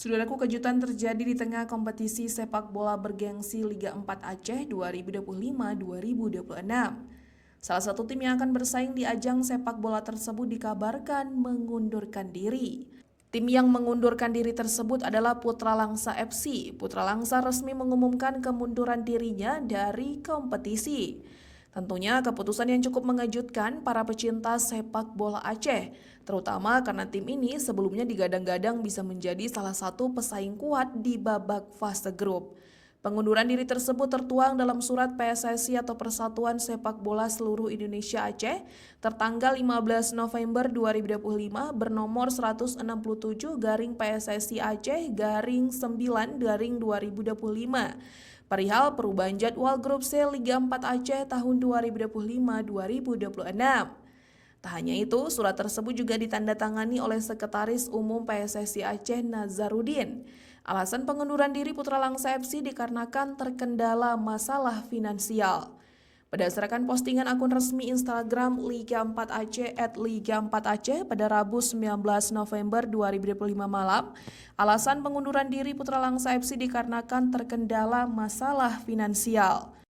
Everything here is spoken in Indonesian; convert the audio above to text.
Saudaraku, kejutan terjadi di tengah kompetisi sepak bola bergengsi Liga 4 Aceh 2025-2026. Salah satu tim yang akan bersaing di ajang sepak bola tersebut dikabarkan mengundurkan diri. Tim yang mengundurkan diri tersebut adalah Putra Langsa FC. Putra Langsa resmi mengumumkan kemunduran dirinya dari kompetisi. Tentunya keputusan yang cukup mengejutkan para pecinta sepak bola Aceh, terutama karena tim ini sebelumnya digadang-gadang bisa menjadi salah satu pesaing kuat di babak fase grup. Pengunduran diri tersebut tertuang dalam surat PSSI atau Persatuan Sepak Bola Seluruh Indonesia Aceh tertanggal 15 November 2025 bernomor 167/PSSI Aceh /9/2025 perihal perubahan jadwal grup C Liga 4 Aceh tahun 2025-2026. Tak hanya itu, surat tersebut juga ditandatangani oleh Sekretaris Umum PSSI Aceh Nazarudin. Alasan pengunduran diri Putra Langsa FC dikarenakan terkendala masalah finansial. Berdasarkan postingan akun resmi Instagram Liga 4 Aceh @Liga 4 Aceh pada Rabu 19 November 2025 malam, alasan pengunduran diri Putra Langsa FC dikarenakan terkendala masalah finansial.